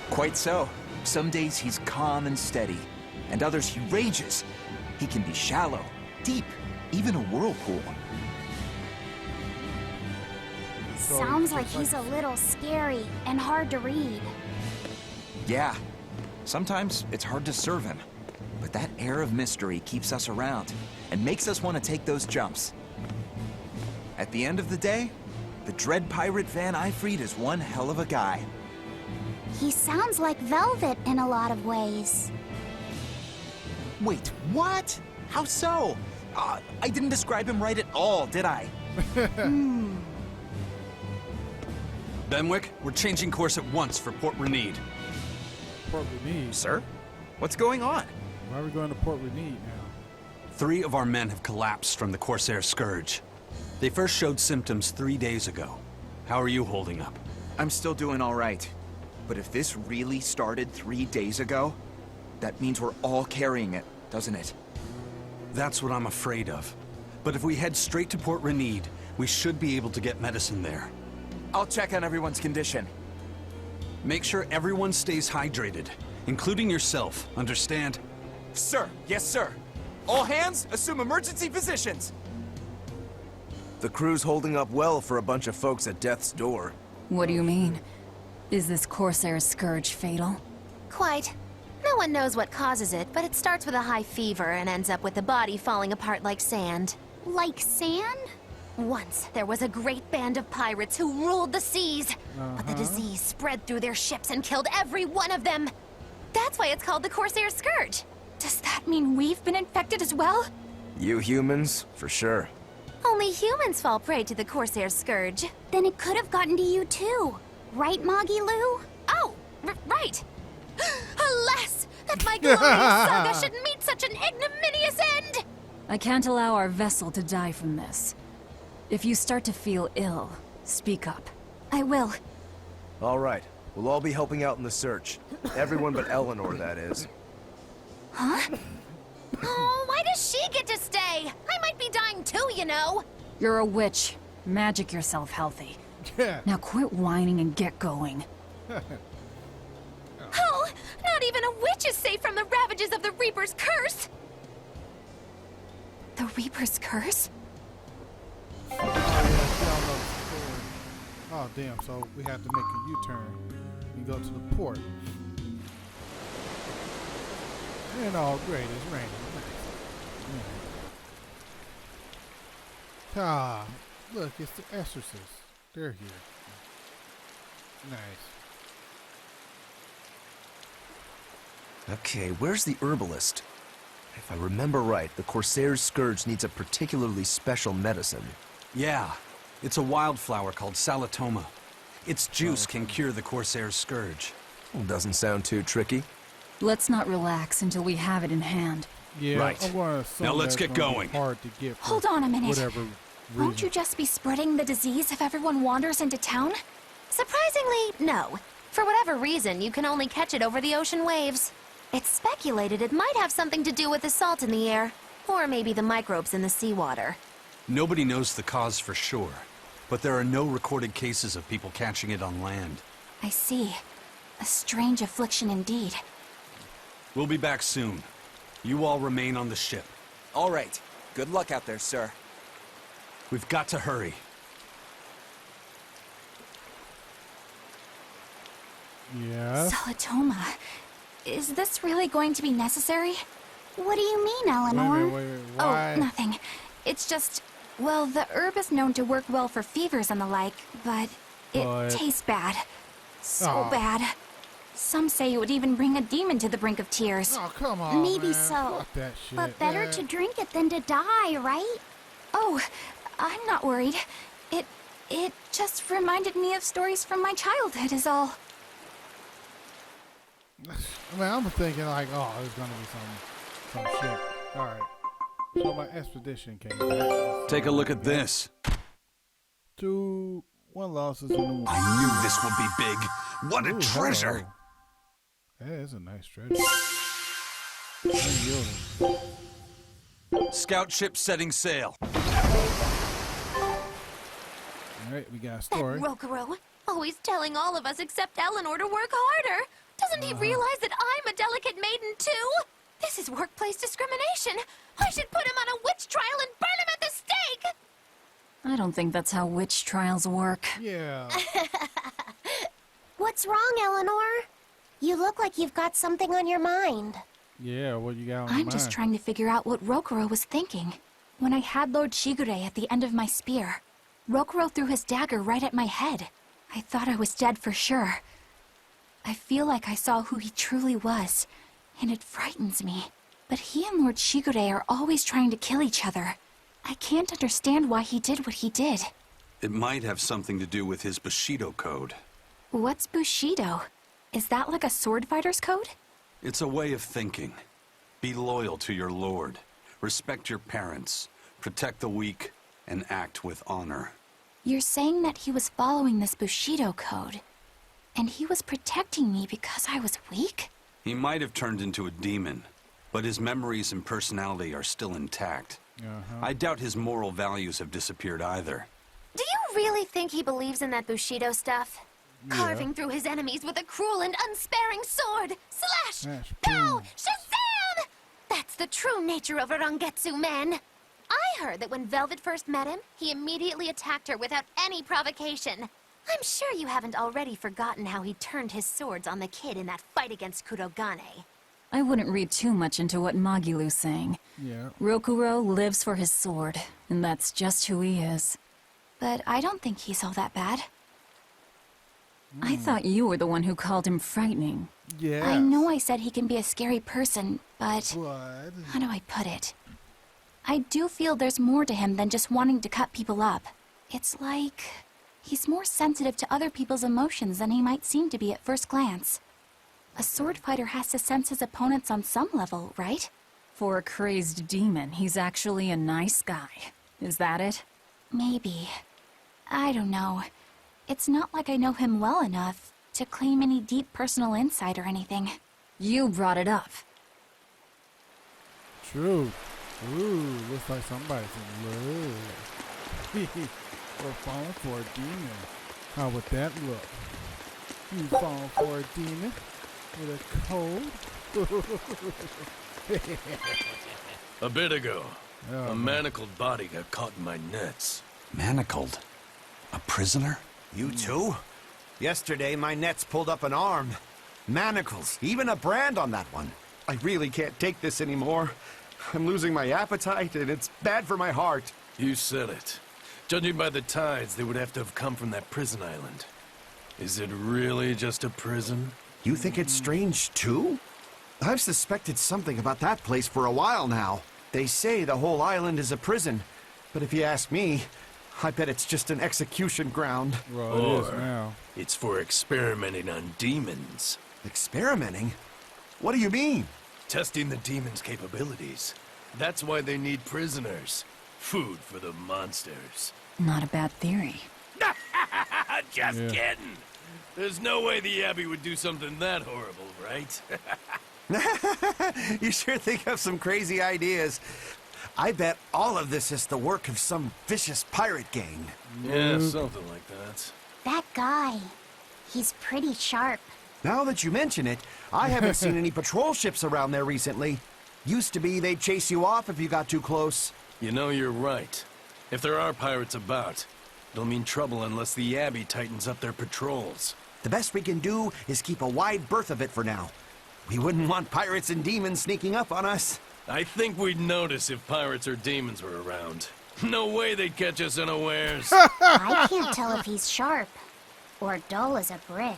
Quite so. Some days he's calm and steady, and others he rages. He can be shallow, deep, even a whirlpool. Sounds like he's a little scary and hard to read. Yeah, sometimes it's hard to serve him, but that air of mystery keeps us around and makes us want to take those jumps. At the end of the day, the dread pirate Van Eifried is one hell of a guy. He sounds like Velvet in a lot of ways. Wait, what? How so? I didn't describe him right at all, did I? Benwick, we're changing course at once for Port Renede. Port Renede? Sir? What's going on? Why are we going to Port Renede now? 3 of our men have collapsed from the Corsair Scourge. They first showed symptoms 3 days ago. How are you holding up? I'm still doing all right. But if this really started 3 days ago, that means we're all carrying it, doesn't it? That's what I'm afraid of. But if we head straight to Port Renede, we should be able to get medicine there. I'll check on everyone's condition. Make sure everyone stays hydrated, including yourself, understand? Sir, yes sir. All hands, assume emergency positions. The crew's holding up well for a bunch of folks at death's door. What do you mean? Is this Corsair Scourge fatal? Quite. No one knows what causes it, but it starts with a high fever and ends up with the body falling apart like sand. Like sand? Once, there was a great band of pirates who ruled the seas. But the disease spread through their ships and killed every one of them. That's why it's called the Corsair Scourge. Does that mean we've been infected as well? You humans, for sure. Only humans fall prey to the Corsair's scourge. Then it could have gotten to you too. Right, Moggy-Loo? Oh, right. Alas, that my glorious saga should meet such an ignominious end! I can't allow our vessel to die from this. If you start to feel ill, speak up. I will. All right. We'll all be helping out in the search. Everyone but Eleanor, that is. Huh? Oh, why does she get to stay? I might be dying too, you know. You're a witch. Magic yourself healthy. Yeah. Now quit whining and get going. Oh, not even a witch is safe from the ravages of the Reaper's curse! The Reaper's curse? Oh, damn, so we have to make a U-turn and go to the port. And all great, it's raining. Yeah. Ah, look, it's the Exorcists. They're here. Nice. Okay, where's the herbalist? If I remember right, the Corsair's scourge needs a particularly special medicine. Yeah, it's a wildflower called salatoma. Its juice can cure the Corsair's scourge. Doesn't sound too tricky. Let's not relax until we have it in hand. Yeah, right. I'm gonna assume Now let's that's get gonna be going. Hard to get. For Hold on a minute. Whatever reason. Won't you just be spreading the disease if everyone wanders into town? Surprisingly, no. For whatever reason, you can only catch it over the ocean waves. It's speculated it might have something to do with the salt in the air, or maybe the microbes in the seawater. Nobody knows the cause for sure, but there are no recorded cases of people catching it on land. I see. A strange affliction indeed. We'll be back soon. You all remain on the ship. All right. Good luck out there, sir. We've got to hurry. Yeah. Salatoma. Is this really going to be necessary? What do you mean, Eleanor? Wait, why? Oh, nothing. It's just, well, the herb is known to work well for fevers and the like, but it tastes bad. So bad. Some say it would even bring a demon to the brink of tears. Oh, come on, Maybe man. so. Fuck that shit, But better man. to drink it than to die, right? Oh, I'm not worried. It just reminded me of stories from my childhood is all. I mean, I'm thinking like, oh, there's gonna be some shit. All right. So my expedition came back. Take a look at this. 2-1 losses and 1. I knew this would be big. What a treasure! That is a nice treasure. Unyielding. Scout ship setting sail. All right, we got a story. That Rokuro, always telling all of us except Eleanor to work harder. Doesn't he realize that I'm a delicate maiden too? This is workplace discrimination. I should put him on a witch trial and burn him at the stake. I don't think that's how witch trials work. Yeah. What's wrong, Eleanor? You look like you've got something on your mind. Yeah, what you got on I'm your just mind? trying to figure out what Rokuro was thinking. When I had Lord Shigure at the end of my spear, Rokuro threw his dagger right at my head. I thought I was dead for sure. I feel like I saw who he truly was, and it frightens me. But he and Lord Shigure are always trying to kill each other. I can't understand why he did what he did. It might have something to do with his Bushido code. What's Bushido? Is that like a sword fighter's code? It's a way of thinking. Be loyal to your lord. Respect your parents. Protect the weak. And act with honor. You're saying that he was following this Bushido code, and he was protecting me because I was weak? He might have turned into a demon, but his memories and personality are still intact. I doubt his moral values have disappeared either. Do you really think he believes in that Bushido stuff? Yeah. Carving through his enemies with a cruel and unsparing sword. Slash! Pow! Shazam! That's the true nature of a Rangetsu man. I heard that when Velvet first met him, he immediately attacked her without any provocation. I'm sure you haven't already forgotten how he turned his swords on the kid in that fight against Kurogane. I wouldn't read too much into what Magilu's saying. Yeah. Rokuro lives for his sword, and that's just who he is. But I don't think he's all that bad. I thought you were the one who called him frightening. Yeah. I know I said he can be a scary person, But how do I put it? I do feel there's more to him than just wanting to cut people up. It's like he's more sensitive to other people's emotions than he might seem to be at first glance. A sword fighter has to sense his opponents on some level, right? For a crazed demon, he's actually a nice guy. Is that it? Maybe. I don't know. It's not like I know him well enough to claim any deep personal insight or anything. You brought it up. True. Ooh, looks like somebody's in love. Or falling for a demon. How would that look? You falling for a demon with a cold? A bit ago, a manacled body got caught in my nets. Manacled? A prisoner? You too? Yesterday, my nets pulled up an arm. Manacles, even a brand on that one. I really can't take this anymore. I'm losing my appetite, and it's bad for my heart. You said it. Judging by the tides, they would have to have come from that prison island. Is it really just a prison? You think it's strange, too? I've suspected something about that place for a while now. They say the whole island is a prison, but if you ask me, I bet it's just an execution ground. Well, it is now. It's for experimenting on demons. Experimenting? What do you mean? Testing the demons' capabilities. That's why they need prisoners. Food for the monsters. Not a bad theory. Just kidding. There's no way the Abbey would do something that horrible, right? You sure think of some crazy ideas. I bet all of this is the work of some vicious pirate gang. Yeah, something like that. That guy, he's pretty sharp. Now that you mention it, I haven't seen any patrol ships around there recently. Used to be they'd chase you off if you got too close. You know, you're right. If there are pirates about, it'll mean trouble unless the Abbey tightens up their patrols. The best we can do is keep a wide berth of it for now. We wouldn't want pirates and demons sneaking up on us. I think we'd notice if pirates or demons were around. No way they'd catch us unawares. I can't tell if he's sharp or dull as a brick.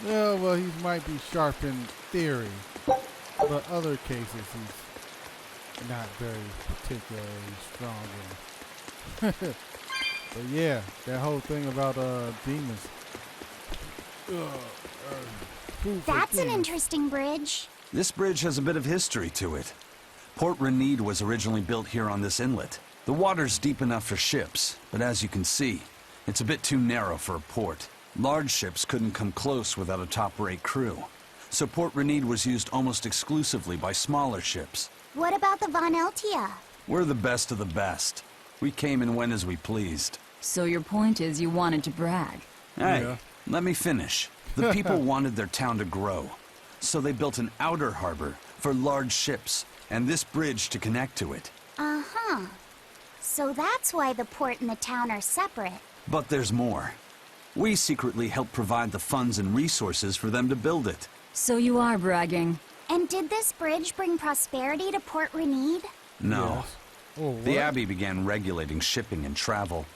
Yeah, well, he might be sharp in theory, but other cases he's not very particularly strong in. But yeah, that whole thing about demons. That's an interesting bridge. This bridge has a bit of history to it. Port Renede was originally built here on this inlet. The water's deep enough for ships, but as you can see, it's a bit too narrow for a port. Large ships couldn't come close without a top-rate crew, so Port Renede was used almost exclusively by smaller ships. What about the Von Eltia? We're the best of the best. We came and went as we pleased. So your point is you wanted to brag? Hey, let me finish. The people wanted their town to grow, so they built an outer harbor for large ships, and this bridge to connect to it. Uh-huh. So that's why the port and the town are separate. But there's more. We secretly helped provide the funds and resources for them to build it. So you are bragging. And did this bridge bring prosperity to Port Renede? No. Yes. Oh, The what? Abbey began regulating shipping and travel,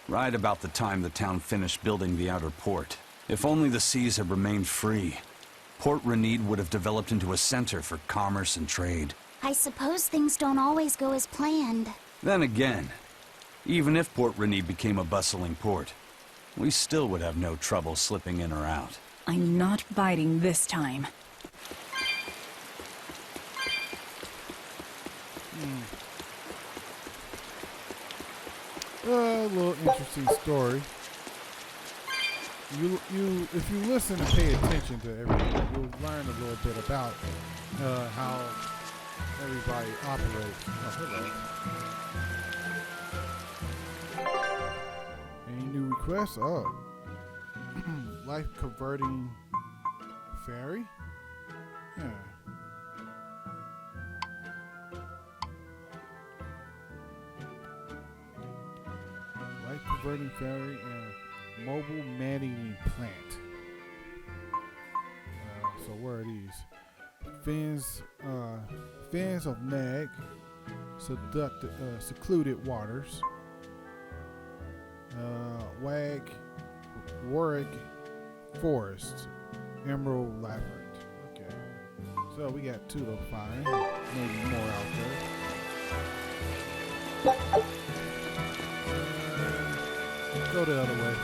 right about the time the town finished building the outer port. If only the seas had remained free, Port Renede would have developed into a center for commerce and trade. I suppose things don't always go as planned. Then again, even if Port Renede became a bustling port, we still would have no trouble slipping in or out. I'm not biting this time. A little interesting story. If you listen and pay attention to everything, you'll learn a little bit about how everybody operates. Oh, hello. Any new requests? Oh, life converting fairy. Yeah. Life converting fairy and mobile man-eating plant. So where are these? Fins of Nag, secluded waters. Warwick Forest, Emerald Labyrinth. Okay. So we got 2 to find. Maybe more out there. Go the other way.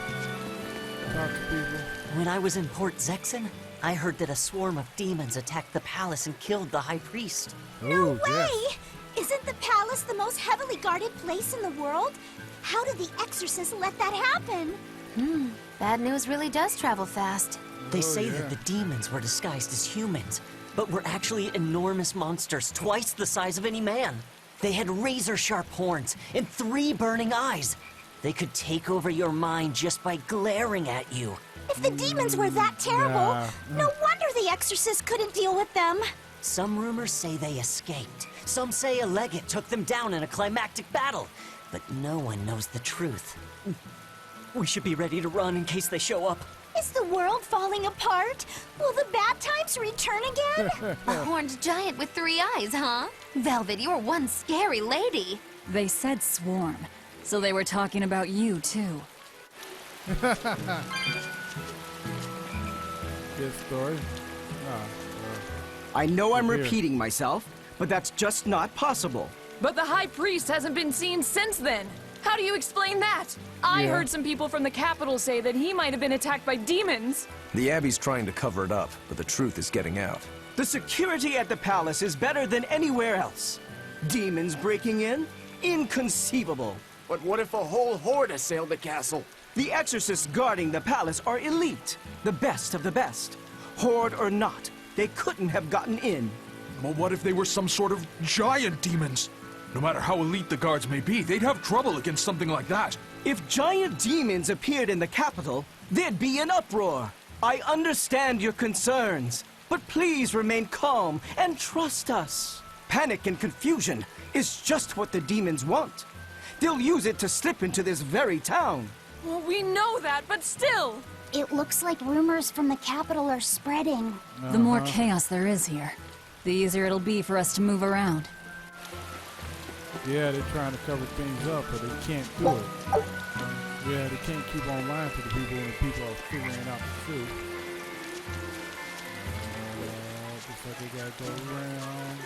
Talk to people. When I was in Port Zexen, I heard that a swarm of demons attacked the palace and killed the High Priest. No way! Isn't the palace the most heavily guarded place in the world? How did the exorcist let that happen? Bad news really does travel fast. They say that the demons were disguised as humans, but were actually enormous monsters twice the size of any man. They had razor-sharp horns and 3 burning eyes. They could take over your mind just by glaring at you. If the demons were that terrible, no wonder the exorcist couldn't deal with them. Some rumors say they escaped. Some say a legate took them down in a climactic battle. But no one knows the truth. We should be ready to run in case they show up. Is the world falling apart? Will the bad times return again? A horned giant with 3 eyes, huh? Velvet, you're one scary lady. They said swarm, so they were talking about you, too. Good story. I know I'm repeating myself, but that's just not possible. But the High Priest hasn't been seen since then. How do you explain that? I heard some people from the capital say that he might have been attacked by demons. The Abbey's trying to cover it up, but the truth is getting out. The security at the palace is better than anywhere else. Demons breaking in? Inconceivable. But what if a whole horde assailed the castle? The exorcists guarding the palace are elite, the best of the best. Horde or not, they couldn't have gotten in. Well, what if they were some sort of giant demons? No matter how elite the guards may be, they'd have trouble against something like that. If giant demons appeared in the capital, there'd be an uproar. I understand your concerns, but please remain calm and trust us. Panic and confusion is just what the demons want. They'll use it to slip into this very town. Well, we know that, but still. It looks like rumors from the capital are spreading. The more chaos there is here, the easier it'll be for us to move around. Yeah, they're trying to cover things up, but they can't do it. Yeah, they can't keep on lying to the people when the people are figuring out the truth. Looks like they gotta go around.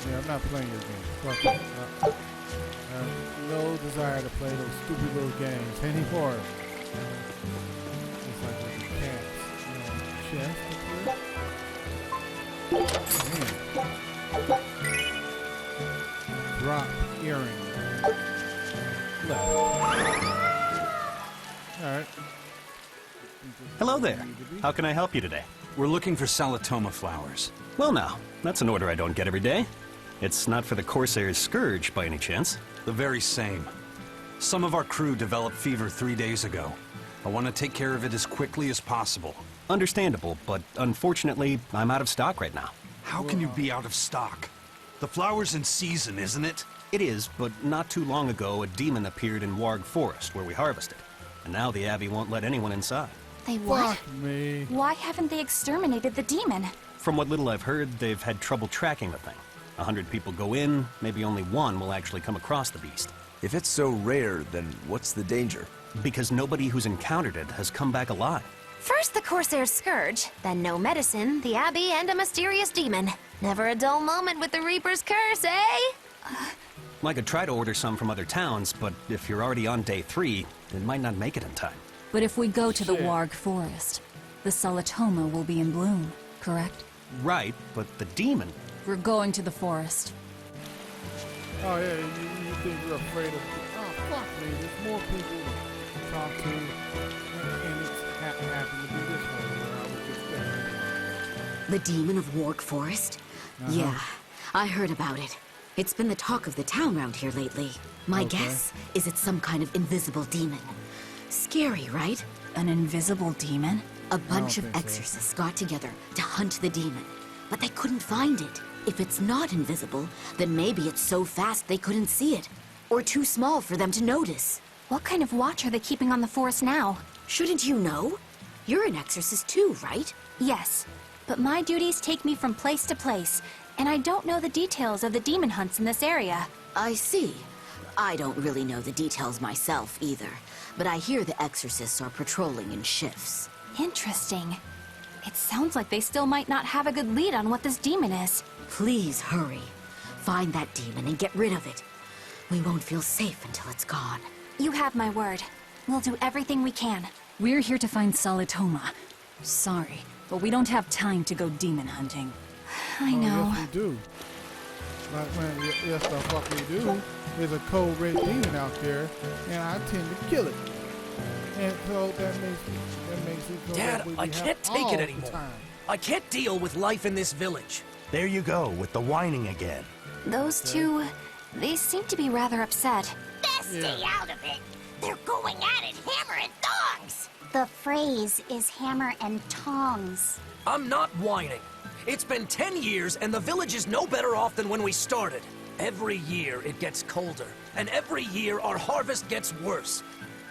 Yeah, I'm not playing your game. Fuck it. No desire to play those stupid little games anymore. It's like with the cats. Chest. Drop earring. Left. Alright. Hello there. How can I help you today? We're looking for Salatoma flowers. Well now, that's an order I don't get every day. It's not for the Corsair's Scourge by any chance? The very same. Some of our crew developed fever 3 days ago. I want to take care of it as quickly as possible. Understandable, but unfortunately, I'm out of stock right now. How can you be out of stock? The flower's in season, isn't it? It is, but not too long ago, a demon appeared in Warg Forest, where we harvested. And now the Abbey won't let anyone inside. They what? Fuck me. Why haven't they exterminated the demon? From what little I've heard, they've had trouble tracking the thing. 100 people go in, maybe only one will actually come across the beast. If it's so rare, then what's the danger? Because nobody who's encountered it has come back alive. First the Corsair's Scourge, then no medicine, the Abbey, and a mysterious demon. Never a dull moment with the Reaper's curse, eh? I could try to order some from other towns, but if you're already on day 3, it might not make it in time. But if we go to the Warg Forest, the Salatoma will be in bloom, correct? Right, but the demon... We're going to the forest. Oh yeah, you think we're afraid of... Oh, fuck me, there's more people to talk to, and it's happened to be this way where I was just there. The demon of Warg Forest? Yeah, I heard about it. It's been the talk of the town around here lately. My guess is it's some kind of invisible demon. Scary, right? An invisible demon? A bunch of exorcists got together to hunt the demon, but they couldn't find it. If it's not invisible, then maybe it's so fast they couldn't see it, or too small for them to notice. What kind of watch are they keeping on the forest now? Shouldn't you know? You're an exorcist too, right? Yes, but my duties take me from place to place, and I don't know the details of the demon hunts in this area. I see. I don't really know the details myself either, but I hear the exorcists are patrolling in shifts. Interesting. It sounds like they still might not have a good lead on what this demon is. Please hurry. Find that demon and get rid of it. We won't feel safe until it's gone. You have my word. We'll do everything we can. We're here to find Solitoma. Sorry, but we don't have time to go demon hunting. I know. Yes, we do. Like, man, yes, the fuck we do. There's a cold red demon out there, and I tend to kill it. And so that makes it so Dad, that we I have can't take all it the anymore. time. I can't deal with life in this village. There you go, with the whining again. Those two, they seem to be rather upset. Best stay out of it. They're going at it hammer and tongs. The phrase is hammer and tongs. I'm not whining. It's been 10 years and the village is no better off than when we started. Every year it gets colder, and every year our harvest gets worse.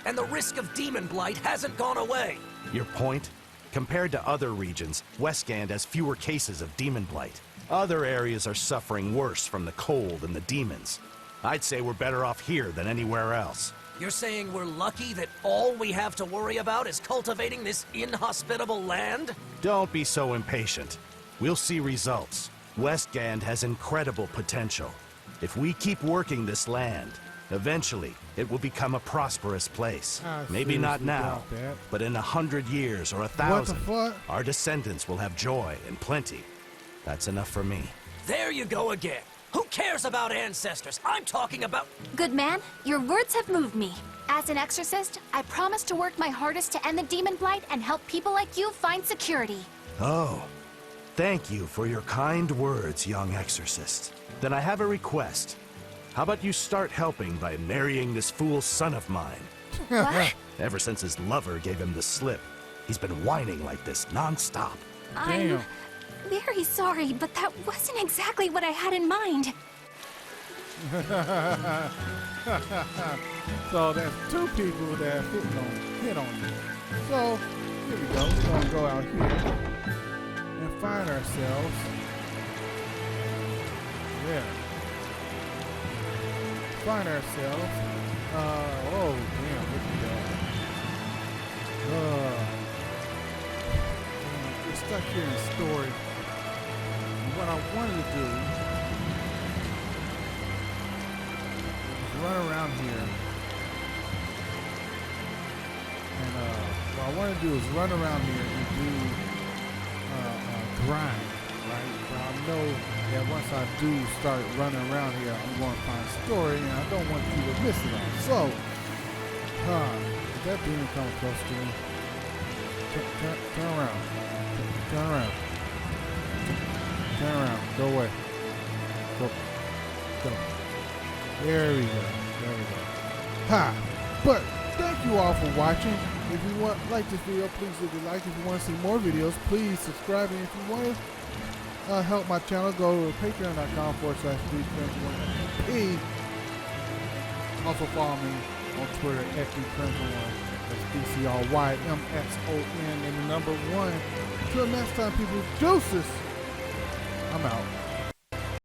And the risk of demon blight hasn't gone away. Your point? Compared to other regions, Westgand has fewer cases of demon blight. Other areas are suffering worse from the cold and the demons. I'd say we're better off here than anywhere else. You're saying we're lucky that all we have to worry about is cultivating this inhospitable land? Don't be so impatient. We'll see results. Westgand has incredible potential. If we keep working this land, eventually it will become a prosperous place. Maybe not now, but in 100 years or 1,000, our descendants will have joy and plenty. That's enough for me. There you go again. Who cares about ancestors? I'm talking about... Good man, your words have moved me. As an exorcist, I promise to work my hardest to end the demon blight and help people like you find security. Oh, thank you for your kind words, young exorcist. Then I have a request. How about you start helping by marrying this fool son of mine? What? Ever since his lover gave him the slip, he's been whining like this non-stop. I'm very sorry, but that wasn't exactly what I had in mind. So there's two people that hit on you. So here we go. We're gonna go out here and find ourselves. Yeah. Find ourselves. Oh damn! Look at that. We're stuck here in the story. What I wanted to do is run around here, and what I want to do is run around here and do grind, right? But I know that once I do start running around here, I'm going to find a story, and I don't want you to miss it all. So, if that demon comes close to me, turn around, turn around. Turn around. Go away. Go. Go. There we go. There we go. Ha! But thank you all for watching. If you like this video, please leave a like. If you want to see more videos, please subscribe. And if you want to help my channel, go to patreon.com/DCrimson1. Also follow me on Twitter at DCrimson1. That's DCRYMSON and the number 1. Until next time, people, deuces. I'm out.